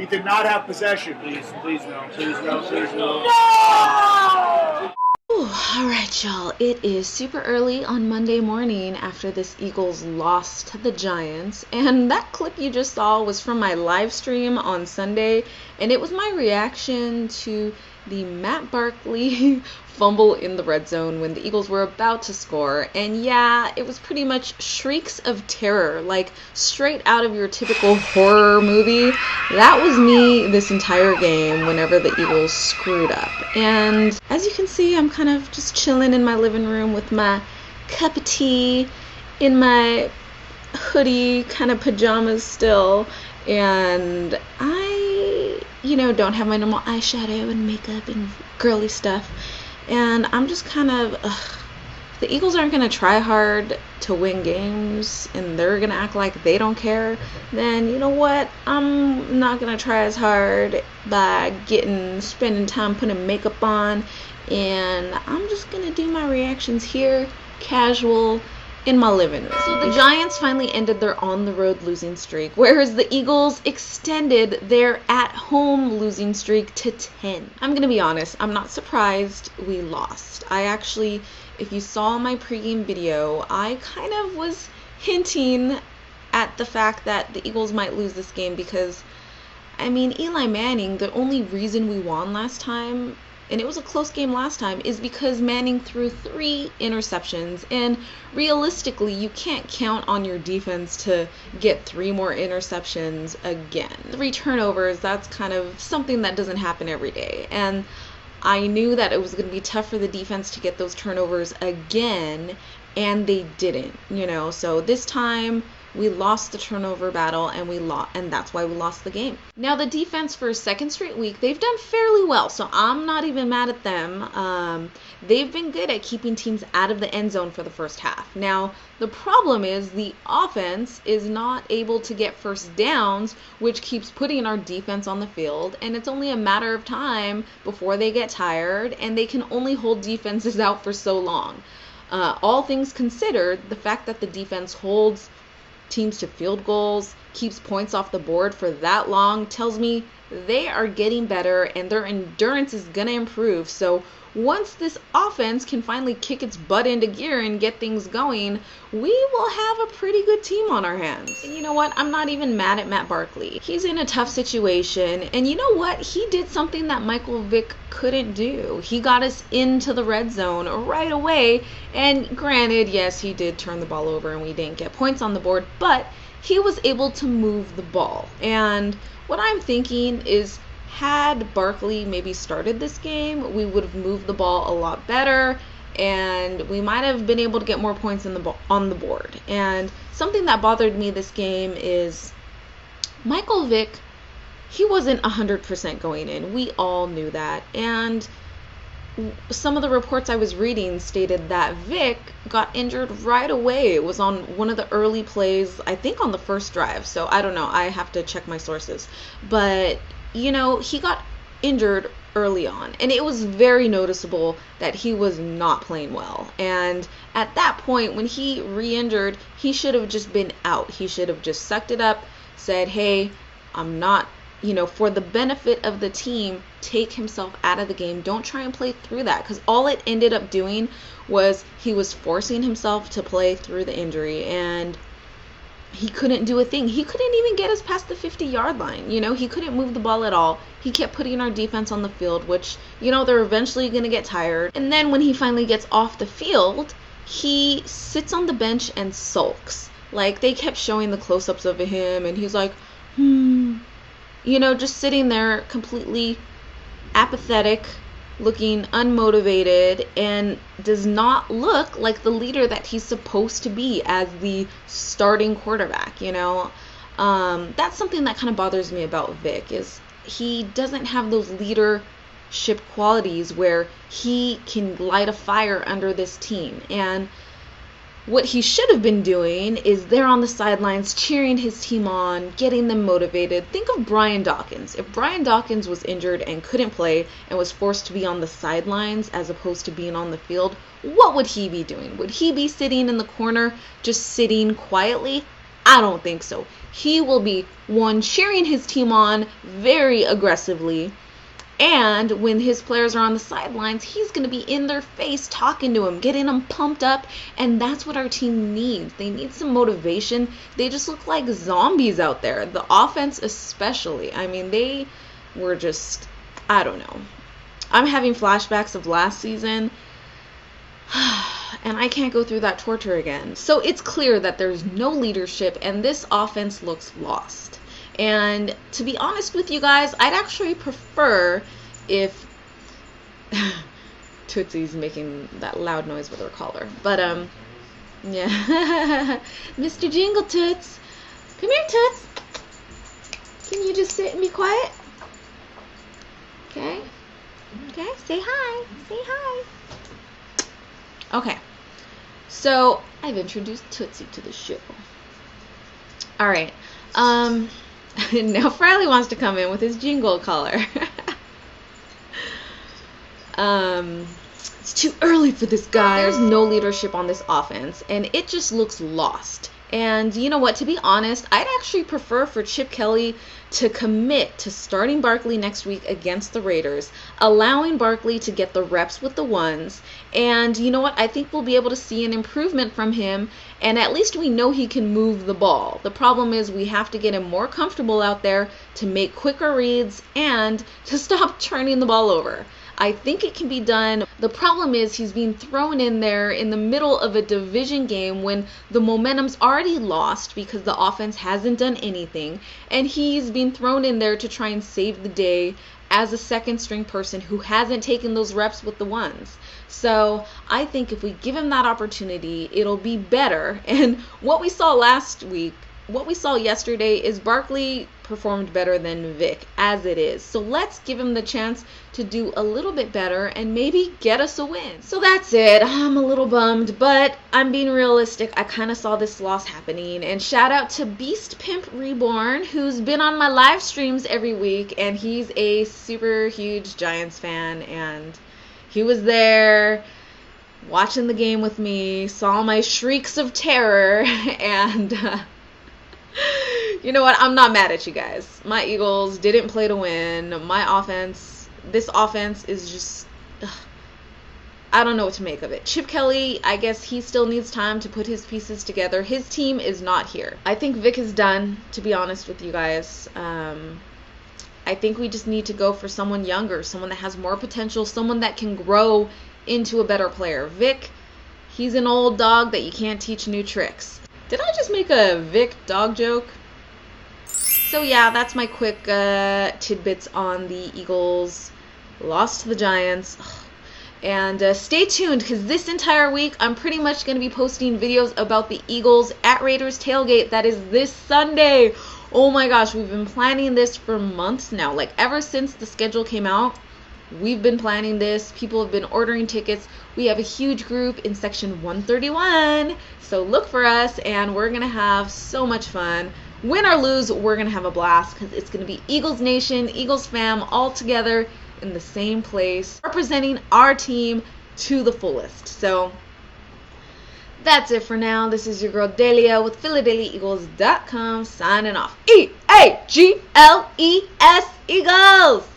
did not have possession. Please no. Please no. Please no. Alright, y'all. It is super early on Monday morning after this Eagles loss to the Giants. And that clip you just saw was from my live stream on Sunday. And it was my reaction to the Matt Barkley fumble in the red zone when the Eagles were about to score. And yeah, it was pretty much shrieks of terror, like straight out of your typical horror movie. That was me this entire game whenever the Eagles screwed up. And as you can see, I'm kind of just chilling in my living room with my cup of tea, in my hoodie kind of pajamas still. And I, don't have my normal eyeshadow and makeup and girly stuff. And I'm just kind of, the Eagles aren't going to try hard to win games and they're going to act like they don't care, then you know what? I'm not going to try as hard by spending time putting makeup on, and I'm just going to do my reactions here, casual, in my living room. So the Giants finally ended their on-the-road losing streak, whereas the Eagles extended their at-home losing streak to 10. I'm gonna be honest, I'm not surprised we lost. If you saw my pregame video, I kind of was hinting at the fact that the Eagles might lose this game because, Eli Manning, the only reason we won last time, and it was a close game last time, is because Manning threw 3 interceptions, and realistically, you can't count on your defense to get 3 more interceptions again. 3 turnovers, that's kind of something that doesn't happen every day, and I knew that it was going to be tough for the defense to get those turnovers again, and they didn't, so this time we lost the turnover battle, and that's why we lost the game. Now, the defense for a second straight week, they've done fairly well, so I'm not even mad at them. They've been good at keeping teams out of the end zone for the first half. Now, the problem is the offense is not able to get first downs, which keeps putting our defense on the field, and it's only a matter of time before they get tired, and they can only hold defenses out for so long. All things considered, the fact that the defense holds teams to field goals, keeps points off the board for that long, tells me they are getting better and their endurance is going to improve. So once this offense can finally kick its butt into gear and get things going, we will have a pretty good team on our hands. And you know what? I'm not even mad at Matt Barkley. He's in a tough situation, and you know what? He did something that Michael Vick couldn't do. He got us into the red zone right away, and granted, yes, he did turn the ball over and we didn't get points on the board, but he was able to move the ball. And what I'm thinking is, had Barkley maybe started this game, we would have moved the ball a lot better, and we might have been able to get more points on the board. And something that bothered me this game is Michael Vick, he wasn't 100% going in. We all knew that. And some of the reports I was reading stated that Vick got injured right away. It was on one of the early plays, I think on the first drive. So I don't know. I have to check my sources. But he got injured early on, and it was very noticeable that he was not playing well. And at that point, when he re-injured, he should have just been out. He should have just sucked it up, said, hey, I'm not, for the benefit of the team, take himself out of the game. Don't try and play through that, because all it ended up doing was he was forcing himself to play through the injury, and he couldn't do a thing. He couldn't even get us past the 50-yard line. He couldn't move the ball at all. He kept putting our defense on the field, which, they're eventually going to get tired. And then when he finally gets off the field, he sits on the bench and sulks. Like, they kept showing the close-ups of him, and he's like, just sitting there completely apathetic, looking unmotivated, and does not look like the leader that he's supposed to be as the starting quarterback. That's something that kind of bothers me about Vic, is he doesn't have those leadership qualities where he can light a fire under this team. And what he should have been doing is there on the sidelines, cheering his team on, getting them motivated. Think of Brian Dawkins. If Brian Dawkins was injured and couldn't play and was forced to be on the sidelines as opposed to being on the field, what would he be doing? Would he be sitting in the corner, just sitting quietly? I don't think so. He will be one cheering his team on very aggressively, and when his players are on the sidelines, he's going to be in their face talking to them, getting them pumped up, and that's what our team needs. They need some motivation. They just look like zombies out there. The offense especially. I mean, they were just, I don't know. I'm having flashbacks of last season, and I can't go through that torture again. So it's clear that there's no leadership, and this offense looks lost. And to be honest with you guys, I'd actually prefer if Tootsie's making that loud noise with her collar. But yeah. Mr. Jingle Toots. Come here, Toots. Can you just sit and be quiet? Okay. Okay, say hi. Say hi. Okay. So, I've introduced Tootsie to the show. All right. Now Friley wants to come in with his jingle collar. It's too early for this guy. There's no leadership on this offense, and it just looks lost. And you know what? To be honest, I'd actually prefer for Chip Kelly to commit to starting Barkley next week against the Raiders, allowing Barkley to get the reps with the ones. And you know what? I think we'll be able to see an improvement from him, and at least we know he can move the ball. The problem is we have to get him more comfortable out there to make quicker reads and to stop turning the ball over. I think it can be done. The problem is he's being thrown in there in the middle of a division game when the momentum's already lost because the offense hasn't done anything, and he's being thrown in there to try and save the day as a second string person who hasn't taken those reps with the ones. So I think if we give him that opportunity, it'll be better. And what we saw yesterday is Barkley performed better than Vic as it is. So let's give him the chance to do a little bit better and maybe get us a win. So that's it. I'm a little bummed, but I'm being realistic. I kind of saw this loss happening. And shout out to Beast Pimp Reborn, who's been on my live streams every week, and he's a super huge Giants fan, and he was there watching the game with me, saw my shrieks of terror, and you know what? I'm not mad at you guys. My Eagles didn't play to win. This offense is just, I don't know what to make of it. Chip Kelly, I guess he still needs time to put his pieces together. His team is not here. I think Vic is done, to be honest with you guys. I think we just need to go for someone younger, someone that has more potential, someone that can grow into a better player. Vic, he's an old dog that you can't teach new tricks. Did I just make a Vic dog joke? So yeah, that's my quick tidbits on the Eagles' loss to the Giants. And stay tuned, because this entire week I'm pretty much going to be posting videos about the Eagles at Raiders tailgate. That is this Sunday. Oh my gosh, we've been planning this for months now. Like ever since the schedule came out, we've been planning this. People have been ordering tickets. We have a huge group in section 131. So look for us, and we're going to have so much fun. Win or lose, we're going to have a blast, because it's going to be Eagles Nation, Eagles fam, all together in the same place, representing our team to the fullest. So that's it for now. This is your girl Delia with PhilaDehliaEagles.com signing off. E-A-G-L-E-S Eagles!